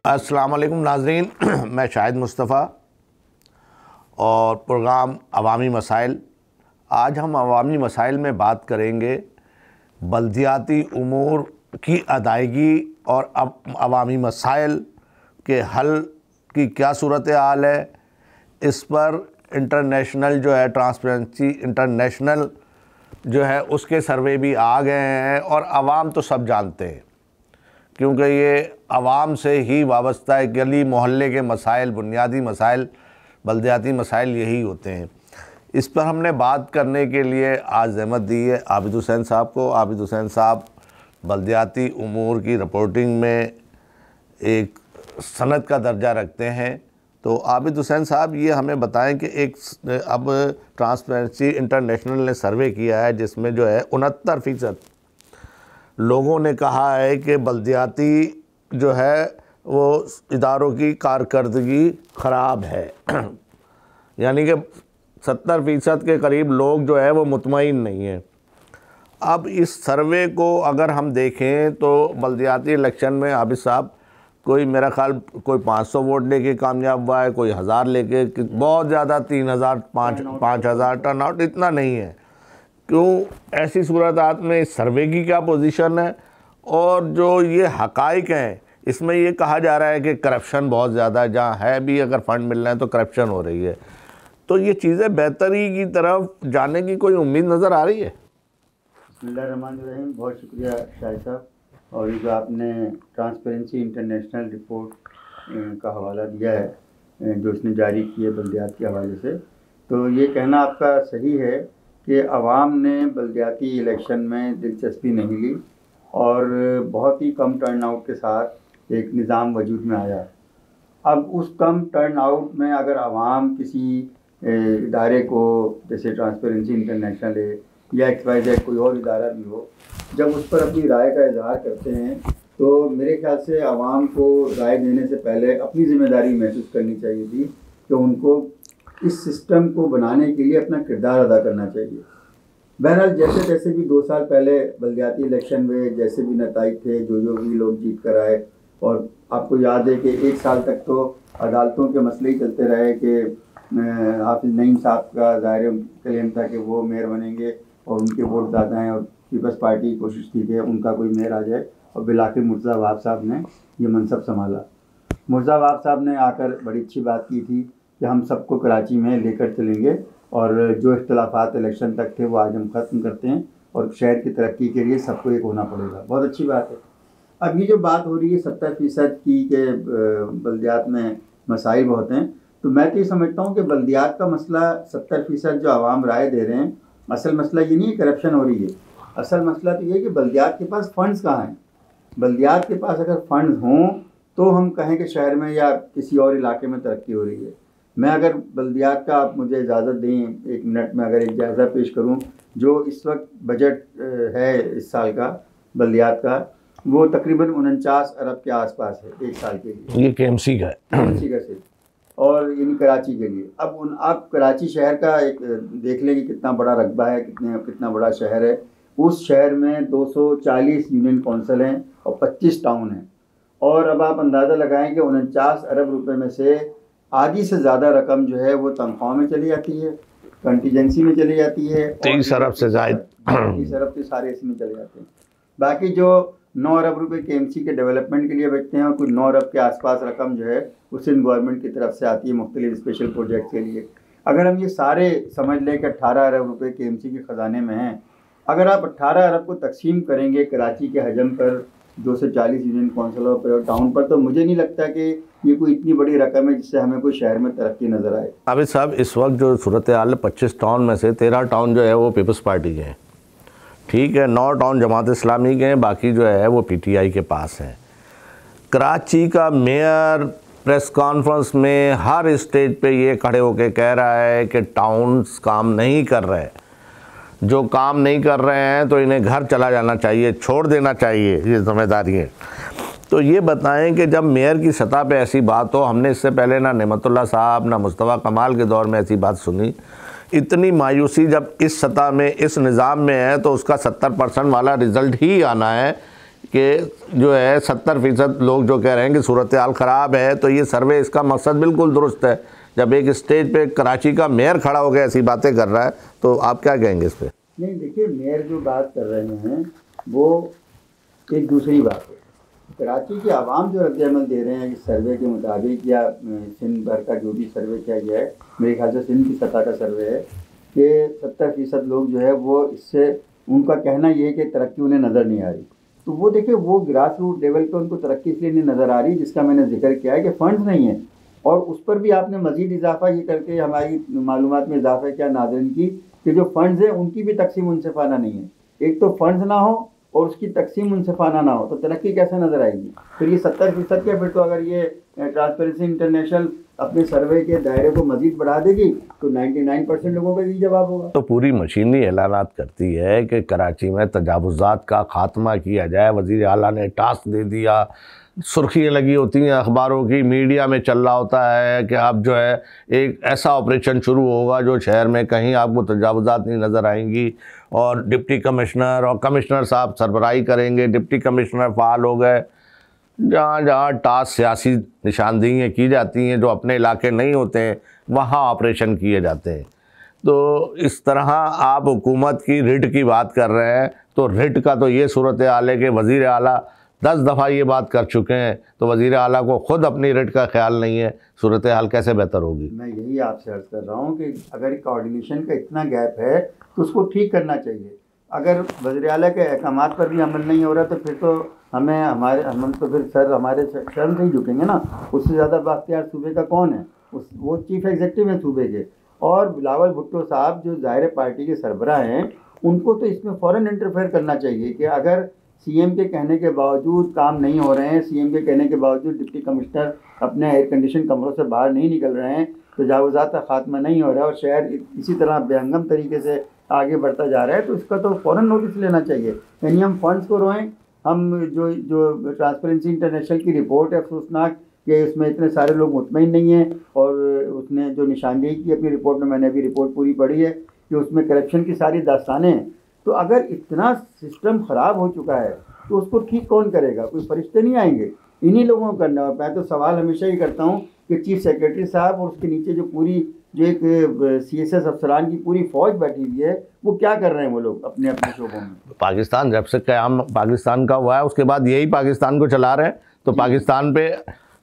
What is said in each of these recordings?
अस्सलाम वालेकुम नाज़रीन, मैं शाहिद मुस्तफ़ा और प्रोग्राम अवामी मसाइल। आज हम अवामी मसाइल में बात करेंगे बल्दियाती उमूर की अदायगी और अवामी मसाइल के हल की क्या सूरत हाल है। इस पर इंटरनेशनल जो है ट्रांसपेरेंसी इंटरनेशनल जो है उसके सर्वे भी आ गए हैं और आवाम तो सब जानते हैं, क्योंकि ये आवाम से ही वाबस्ता है। गली मोहल्ले के मसाइल, बुनियादी मसाइल, बल्दियाती मसाइल यही होते हैं। इस पर हमने बात करने के लिए आज ज़हमत दी है आबिद हुसैन साहब को। आबिद हुसैन साहब बल्दियाती उमूर की रिपोर्टिंग में एक सनद का दर्जा रखते हैं। तो आबिद हुसैन साहब ये हमें बताएं कि एक अब ट्रांसपेरेंसी इंटरनेशनल ने सर्वे किया है जिसमें जो है 69% लोगों ने कहा है कि बल्दियाती जो है वो इदारों की कारकर्दगी ख़राब है यानी कि 70% के करीब लोग जो है वो मुतमईन नहीं हैं। अब इस सर्वे को अगर हम देखें तो बल्दियाती इलेक्शन में आबिद साहब कोई मेरा ख्याल कोई 500 वोट लेके कामयाब हुआ है, कोई 1000 लेके, बहुत ज़्यादा 3000 5000 टर्नआउट इतना नहीं है। क्यों ऐसी सूरत में इस सर्वे की क्या पोजीशन है? और जो ये हकाइक हैं इसमें ये कहा जा रहा है कि करप्शन बहुत ज़्यादा है, जहाँ है भी अगर फ़ंड मिल रहे हैं तो करप्शन हो रही है। तो ये चीज़ें बेहतरी की तरफ जाने की कोई उम्मीद नज़र आ रही है? बिस्मिल्लाहिर्रहमानिर्रहीम। बहुत शुक्रिया शाहिद साहब। और ये जो आपने ट्रांसपेरेंसी इंटरनेशनल रिपोर्ट का हवाला दिया है जो इसने जारी की है बल्दियात के हवाले से, तो ये कहना आपका सही है कि आवाम ने बल्दियाती इलेक्शन में दिलचस्पी नहीं ली और बहुत ही कम टर्नआउट के साथ एक निज़ाम वजूद में आया। अब उस कम टर्नआउट में अगर आवाम किसी इदारे को, जैसे ट्रांसपेरेंसी इंटरनेशनल है या XYZ कोई और इदारा भी हो, जब उस पर अपनी राय का इजहार करते हैं तो मेरे ख्याल से आवाम को राय देने से पहले अपनी ज़िम्मेदारी महसूस करनी चाहिए थी कि उनको इस सिस्टम को बनाने के लिए अपना किरदार अदा करना चाहिए। बहरहाल जैसे जैसे भी 2 साल पहले बल्दियाती इलेक्शन में जैसे भी नताइज थे, जो भी लोग जीत कर आए, और आपको याद है कि 1 साल तक तो अदालतों के मसले ही चलते रहे कि हाफिज़ नईम साहब का ज़ाहिर क्लेम था कि वो मेयर बनेंगे और उनके वोट ज़्यादा हैं, और पीपल्स पार्टी की कोशिश थी कि उनका कोई मेयर आ जाए, और बिलाखिर मुर्तज़ा वहाब साहब ने ये मनसब संभाला। मुर्तज़ा वहाब साहब ने आकर बड़ी अच्छी बात की थी कि हम सबको कराची में लेकर चलेंगे और जो इख्तलाफात इलेक्शन तक थे वो आज हम ख़त्म करते हैं और शहर की तरक्की के लिए सबको एक होना पड़ेगा। बहुत अच्छी बात है। अब ये जो बात हो रही है 70% की कि बल्दियात में मसाइल बहुत हैं, तो मैं तो ये समझता हूँ कि बल्दियात का मसला 70% जो आवाम राय दे रहे हैं, असल मसला ये नहीं है करप्शन हो रही है। असल मसला तो ये है कि बल्दियात के पास फ़ंड्स कहाँ हैं। बल्दियात के पास अगर फ़ंड्स हों तो हम कहें कि शहर में या किसी और इलाके में तरक्की हो रही है। मैं अगर बल्दियात का, आप मुझे इजाज़त दें 1 मिनट में अगर एक जायज़ा पेश करूं, जो इस वक्त बजट है इस साल का बल्दियात का, वो तकरीबन 49 अरब के आसपास है 1 साल के लिए। ये KMC का है, KMC का सिर्फ, और यानी कराची के लिए। अब आप कराची शहर का एक देख लें कि कितना बड़ा रकबा है, कितना बड़ा शहर है। उस शहर में 240 यूनियन कौंसिल हैं और 25 टाउन हैं, और अब आप अंदाज़ा लगाएं कि 49 अरब रुपए में से आधी से ज़्यादा रकम जो है वो तनख्वाह में चली जाती है, कंटीजेंसी में चली जाती है, 30 अरब से ज़ायद, 30 अरब के सारे इसमें चले जाते हैं। बाकी जो 9 अरब रुपए KMC के डेवलपमेंट के लिए बचते हैं और कुछ 9 अरब के आसपास रकम जो है वो सिंध गवर्नमेंट की तरफ से आती है मुख्तलिफ स्पेशल प्रोजेक्ट के लिए। अगर हम ये सारे समझ लें कि 18 अरब रुपए KMC के ख़जाने में हैं, अगर आप 18 अरब को तकसीम करेंगे कराची के हजम पर, 240 यूनियन कौंसिलों पर और टाउन पर, तो मुझे नहीं लगता कि ये कोई इतनी बड़ी रकम है जिससे हमें कोई शहर में तरक्की नज़र आए। आबिद साहब, इस वक्त जो सूरत हाल है 25 टाउन में से 13 टाउन जो है वो पीपल्स पार्टी के हैं, ठीक है, 9 टाउन जमात इस्लामी के हैं, बाकी जो है वो PTI के पास हैं। कराची का मेयर प्रेस कॉन्फ्रेंस में हर स्टेज पे ये खड़े होकर कह रहा है कि टाउन्स काम नहीं कर रहे, जो काम नहीं कर रहे हैं तो इन्हें घर चला जाना चाहिए, छोड़ देना चाहिए, ये जिम्मेदारी है। तो ये बताएं कि जब मेयर की सतह पे ऐसी बात हो, हमने इससे पहले ना नेमतुल्लाह साहब ना मुस्तफ़ा कमाल के दौर में ऐसी बात सुनी। इतनी मायूसी जब इस सतह में, इस निज़ाम में है, तो उसका 70% वाला रिज़ल्ट ही आना है कि जो है 70% लोग जो कह रहे हैं कि सूरत हाल ख़राब है, तो ये सर्वे इसका मकसद बिल्कुल दुरुस्त है। जब एक स्टेज पे कराची का मेयर खड़ा हो गया ऐसी बातें कर रहा है, तो आप क्या कहेंगे इस पर? नहीं, देखिए, मेयर जो बात कर रहे हैं वो एक दूसरी बात है। कराची की आवाम जो रद्द-ए-अमल दे रहे हैं इस सर्वे के मुताबिक, या सिंध भर का जो भी सर्वे किया गया है, मेरे ख्याल से सिंध की सतह का सर्वे है, कि 70% लोग जो है वो इससे, उनका कहना ये है कि तरक्की उन्हें नज़र नहीं आ रही। तो वो देखिए, वो ग्रास रूट लेवल पर उनको तरक्की इसलिए नहीं नज़र आ रही, जिसका मैंने जिक्र किया है कि फ़ंड्स नहीं है। और उस पर भी आपने मज़ीद इजाफा ये करके हमारी मालूमात में इजाफा किया नाज़रीन की, कि जो फ़ंड्स हैं उनकी भी तकसीम मुनसिफाना नहीं है। एक तो फ़ंड्स ना हो और उसकी तकसीम मुनसिफाना ना हो, तो तरक्की कैसे नज़र आएगी? फिर ये 70% के, फिर तो अगर ये ट्रांसपेरेंसी इंटरनेशनल अपने सर्वे के दायरे को मजीद बढ़ा देगी तो 99% लोगों का यही जवाब होगा। तो पूरी मशीनरी ऐलानात करती है कि कराची में तजावुज़ात का खात्मा किया जाए। वज़ीर आला ने टास्क दे दिया, सुर्खियाँ लगी होती हैं अखबारों की, मीडिया में चल रहा होता है कि अब जो है एक ऐसा ऑपरेशन शुरू होगा जो शहर में कहीं आपको तजावुज़ात नहीं नज़र आएंगी, और डिप्टी कमिश्नर और कमिश्नर साहब सरबराही करेंगे। डिप्टी कमिश्नर फ़ाल हो गए। जहाँ जहाँ टास्क सियासी निशानदेहियाँ की जाती हैं, जो अपने इलाके नहीं होते हैं, वहाँ ऑपरेशन किए जाते हैं। तो इस तरह आप हुकूमत की रिट की बात कर रहे हैं, तो रिट का तो ये सूरत हाल है कि वज़ीर आला 10 दफ़ा ये बात कर चुके हैं, तो वज़ीर आला को ख़ुद अपनी रिट का ख्याल नहीं है, सूरत हाल कैसे बेहतर होगी? मैं यही आपसे अर्ज़ कर रहा हूँ कि अगर कोऑर्डिनेशन का इतना गैप है तो उसको ठीक करना चाहिए। अगर वज़ीर आला के अहकामात पर भी अमल नहीं हो रहा, तो फिर तो हम तो फिर सर हमारे शर्म से ही झुकेंगे ना। उससे ज़्यादा बाख्तियार सूबे का कौन है? वो चीफ़ एग्जीक्यूटिव हैं सूबे के। और बिलावल भुट्टो साहब जो ज़ाहिर पार्टी के सरबराह हैं, उनको तो इसमें फ़ौरन इंटरफेयर करना चाहिए कि अगर सीएम के कहने के बावजूद काम नहीं हो रहे हैं, सीएम के कहने के बावजूद डिप्टी कमिश्नर अपने एयर कंडीशन कमरों से बाहर नहीं निकल रहे हैं, तजावुज़ात का खात्मा नहीं हो रहा है और शहर इसी तरह बेहंगम तरीके से आगे बढ़ता जा रहा है, तो इसका तो फ़ौरन नोटिस लेना चाहिए। यानी हम फंड्स को रोएं, हम जो ट्रांसपेरेंसी इंटरनेशनल की रिपोर्ट है अफसोसनाक कि इसमें इतने सारे लोग मुतमईन नहीं हैं, और उसने जो निशानदेही की अपनी रिपोर्ट में, मैंने अभी रिपोर्ट पूरी पढ़ी है, कि उसमें करप्शन की सारी दास्तानें हैं। तो अगर इतना सिस्टम ख़राब हो चुका है तो उसको ठीक कौन करेगा? कोई फरिश्ते नहीं आएंगे, इन्हीं लोगों को करना। और मैं तो सवाल हमेशा ही करता हूँ कि चीफ सेक्रेटरी साहब और उसके नीचे जो एक CSS अफसरान की पूरी फ़ौज बैठी हुई है, वो क्या कर रहे हैं वो लोग अपने अपने शोबों में? पाकिस्तान जब से क़याम पाकिस्तान का हुआ है, उसके बाद यही पाकिस्तान को चला रहे हैं। तो पाकिस्तान पे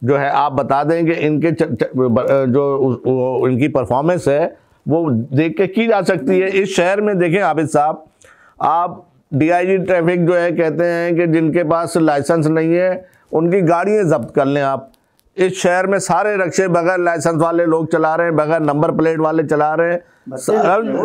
जो है आप बता दें कि इनके जो इनकी परफॉर्मेंस है वो देख के की जा सकती है। इस शहर में देखें आबिद साहब, आप DIG ट्रैफिक जो है कहते हैं कि जिनके पास लाइसेंस नहीं है उनकी गाड़ियाँ जब्त कर लें आप। इस शहर में सारे रक्शे बगैर लाइसेंस वाले लोग चला रहे हैं, बगैर नंबर प्लेट वाले चला रहे हैं,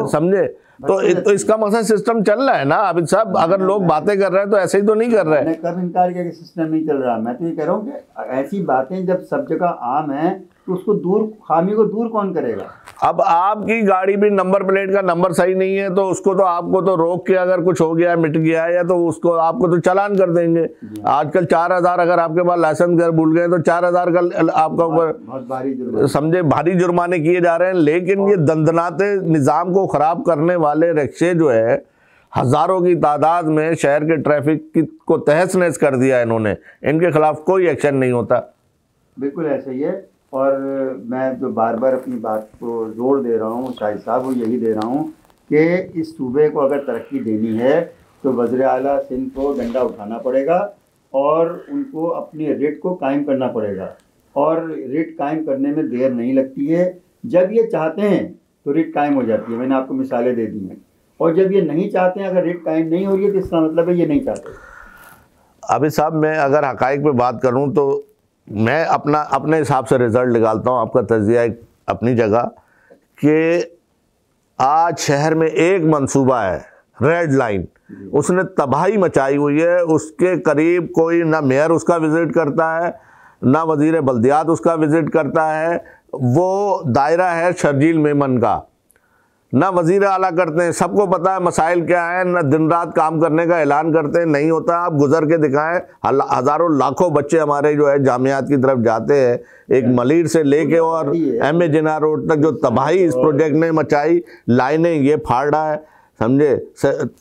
समझे? तो इसका मकसद सिस्टम चल रहा है ना आबिद साहब। अगर लोग बातें कर रहे हैं तो ऐसे ही तो नहीं कर रहे हैं। मैंने कब इनकार किया कि सिस्टम नहीं चल रहा? मैं तो ये कह रहा हूँ कि ऐसी बातें जब सब जगह आम है तो उसको खामी को दूर कौन करेगा? अब आपकी गाड़ी भी नंबर प्लेट का नंबर सही नहीं है, तो उसको तो आपको तो रोक के अगर कुछ हो गया, मिट गया है, या तो उसको आपको तो चालान कर देंगे। आजकल 4000, अगर आपके पास लाइसेंस घर भूल गए तो 4000 का आपका ऊपर समझे भारी जुर्माने किए जा रहे हैं। लेकिन ये दंदनाते निज़ाम को ख़राब करने वाले रिक्शे जो है हज़ारों की तादाद में शहर के ट्रैफिक को तहस नहस कर दिया इन्होंने, इनके खिलाफ कोई एक्शन नहीं होता। बिल्कुल ऐसा ही है। और मैं जो बार बार अपनी बात को जोर दे रहा हूँ शाहिद साहब, वो यही दे रहा हूँ कि इस सूबे को अगर तरक्की देनी है तो वज़ीर आला सिंध को डंडा उठाना पड़ेगा और उनको अपनी रिट को कायम करना पड़ेगा। और रिट कायम करने में देर नहीं लगती है। जब ये चाहते हैं तो रिट कायम हो जाती है। मैंने आपको मिसालें दे दी हैं। और जब ये नहीं चाहते हैं, अगर रिट कायम नहीं हो रही है, तो इसका मतलब है ये नहीं चाहते। अभी साहब, मैं अगर हक़ाइक़ पे बात करूँ तो मैं अपने हिसाब से रिज़ल्ट निकालता हूँ। आपका तज़किया एक अपनी जगह कि आज शहर में एक मंसूबा है, रेड लाइन, उसने तबाही मचाई हुई है। उसके करीब कोई ना मेयर उसका विज़िट करता है, ना वज़ीर बल्दियात उसका विज़िट करता है। वो दायरा है शर्जील मेमन का, ना वज़ीर आला करते हैं। सबको पता है मसाइल क्या है, ना दिन रात काम करने का ऐलान करते हैं, नहीं होता। आप गुजर के दिखाएं, हज़ारों लाखों बच्चे हमारे जो है जामियात की तरफ जाते हैं, एक मलीर से लेके और MA जिन्ना रोड तक जो तबाही इस प्रोजेक्ट ने मचाई, लाइनें ये फाड़ रहा है। समझे।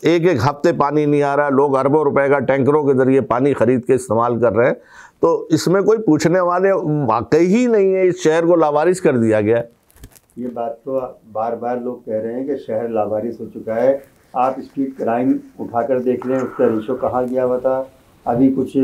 एक एक हफ्ते पानी नहीं आ रहा, लोग अरबों रुपए का टैंकरों के ज़रिए पानी ख़रीद के इस्तेमाल कर रहे हैं। तो इसमें कोई पूछने वाले वाकई ही नहीं है, इस शहर को लावारिस कर दिया गया। ये बात तो बार बार लोग कह रहे हैं कि शहर लावारिस हो चुका है। आप स्ट्रीट क्राइम उठाकर देख लें, उसका रेशो कहाँ गया हुआ था। अभी कुछ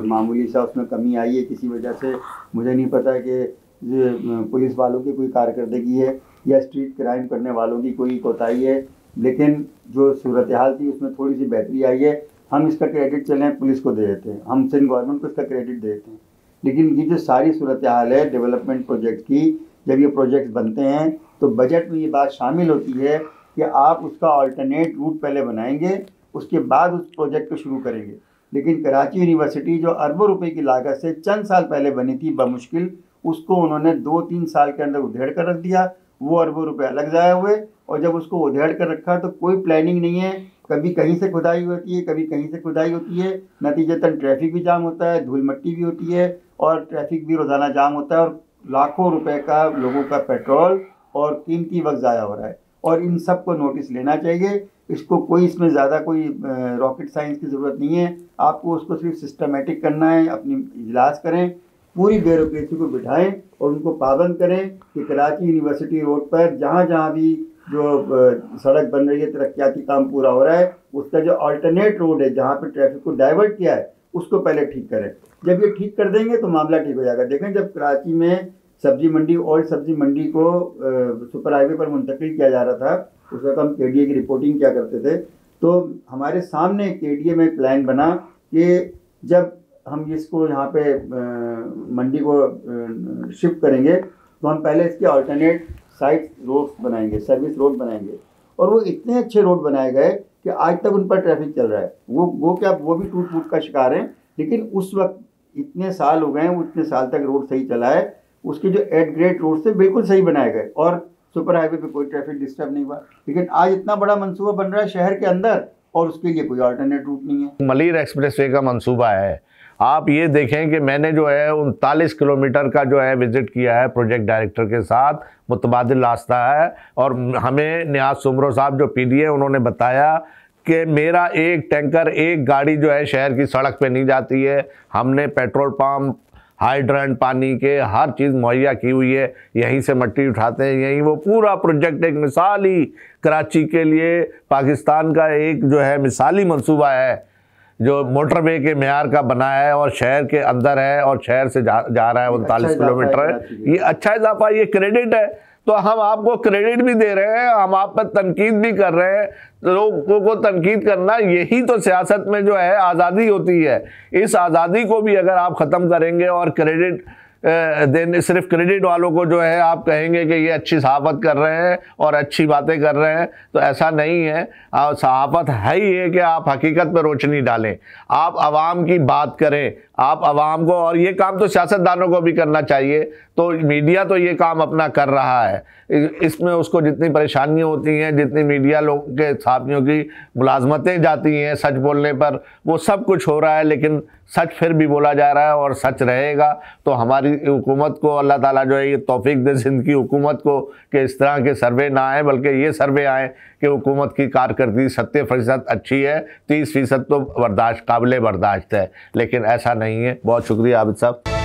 मामूली सा उसमें कमी आई है किसी वजह से, मुझे नहीं पता कि पुलिस वालों की कोई कारकर्दगी है या स्ट्रीट क्राइम करने वालों की कोई कोताही है, लेकिन जो सूरत हाल थी उसमें थोड़ी सी बेहतरी आई है। हम इसका क्रेडिट चलें पुलिस को दे देते हैं, हम सिंध गवर्नमेंट को इसका क्रेडिट देते हैं, लेकिन ये जो सारी सूरत हाल है डेवलपमेंट प्रोजेक्ट की, जब ये प्रोजेक्ट बनते हैं तो बजट में ये बात शामिल होती है कि आप उसका अल्टरनेट रूट पहले बनाएंगे, उसके बाद उस प्रोजेक्ट को शुरू करेंगे। लेकिन कराची यूनिवर्सिटी जो अरबों रुपए की लागत से चंद साल पहले बनी थी बमुश्किल, उसको उन्होंने 2-3 साल के अंदर उधेड़ कर रख दिया। वो अरबों रुपए अलग ज़ाया हुए, और जब उसको उधेड़ कर रखा तो कोई प्लानिंग नहीं है। कभी कहीं से खुदाई होती है, कभी कहीं से खुदाई होती है, नतीजतन ट्रैफिक भी जाम होता है, धूल मट्टी भी होती है और ट्रैफिक भी रोज़ाना जाम होता है, और लाखों रुपए का लोगों का पेट्रोल और कीमती वक्त ज़ाया हो रहा है। और इन सब को नोटिस लेना चाहिए। इसको कोई इसमें ज़्यादा कोई रॉकेट साइंस की ज़रूरत नहीं है। आपको उसको सिर्फ सिस्टमेटिक करना है, अपनी इजलास करें, पूरी ब्यूरोक्रेसी को बिठाएं और उनको पाबंद करें कि कराची यूनिवर्सिटी रोड पर जहाँ जहाँ भी जो सड़क बन रही है, तरक्याती काम पूरा हो रहा है, उसका जो अल्टरनेट रोड है जहाँ पे ट्रैफिक को डाइवर्ट किया है उसको पहले ठीक करें। जब ये ठीक कर देंगे तो मामला ठीक हो जाएगा। देखें, जब कराची में सब्जी मंडी, ओल्ड सब्जी मंडी को सुपर हाईवे पर मुंतकिल किया जा रहा था, उस वक्त हम केडीए की रिपोर्टिंग क्या करते थे, तो हमारे सामने केडीए में प्लान बना कि जब हम इसको यहाँ पे मंडी को शिफ्ट करेंगे तो हम पहले इसके अल्टरनेट साइड रोड्स बनाएंगे, सर्विस रोड बनाएंगे। और वो इतने अच्छे रोड बनाए गए कि आज तक उन पर ट्रैफिक चल रहा है। वो भी टूट फूट का शिकार हैं, लेकिन उस वक्त इतने साल हो गए हैं, वो इतने साल तक रोड सही चला है। उसके जो एट ग्रेड रोड से बिल्कुल सही बनाए गए और सुपर हाईवे पे कोई ट्रैफिक डिस्टर्ब नहीं हुआ। लेकिन आज इतना बड़ा मंसूबा बन रहा है शहर के अंदर और उसके लिए कोई अल्टरनेट रूट नहीं है। मलिर एक्सप्रेसवे का मंसूबा है। आप ये देखें कि मैंने जो है 39 किलोमीटर का जो है विज़िट किया है प्रोजेक्ट डायरेक्टर के साथ, मुतबादिल रास्ता है। और हमें नियाज सुमरो साहब जो पीडी है उन्होंने बताया कि मेरा एक टैंकर, एक गाड़ी जो है शहर की सड़क पे नहीं जाती है। हमने पेट्रोल पंप, हाइड्रेंट पानी के हर चीज़ मुहैया की हुई है, यहीं से मट्टी उठाते हैं, यहीं। वो पूरा प्रोजेक्ट एक मिसाली कराची के लिए पाकिस्तान का एक जो है मिसाली मंसूबा है जो मोटरवे के मेयार का बना है और शहर के अंदर है और शहर से जा रहा है 39 किलोमीटर है। ये अच्छा इजाफा, ये क्रेडिट है। तो हम आपको क्रेडिट भी दे रहे हैं, हम आप पर तनकीद भी कर रहे हैं। लोगों को तनकीद करना, यही तो सियासत में जो है आज़ादी होती है। इस आज़ादी को भी अगर आप ख़त्म करेंगे और क्रेडिट देने, सिर्फ क्रेडिट वालों को जो है आप कहेंगे कि ये अच्छी सहाफ़त कर रहे हैं और अच्छी बातें कर रहे हैं, तो ऐसा नहीं है। सहाफ़त है ही है कि आप हकीकत पर रोशनी डालें, आप आवाम की बात करें, आप आवाम को। और ये काम तो सियासतदानों को भी करना चाहिए। तो मीडिया तो ये काम अपना कर रहा है, इसमें उसको जितनी परेशानियाँ होती हैं, जितनी मीडिया लोग के साथियों की मुलाजमतें जाती हैं सच बोलने पर, वो सब कुछ हो रहा है। लेकिन सच फिर भी बोला जा रहा है और सच रहेगा। तो हमारी हुकूमत को अल्लाह ताला जो है ये तौफीक दे सिंध की हुकूमत को कि इस तरह के सर्वे ना आए, बल्कि ये सर्वे आए कि हुकूमत की कारकर्दगी 70% अच्छी है, 30% तो काबिल बर्दाश्त है। लेकिन ऐसा नहीं है। बहुत शुक्रिया आबिद साहब।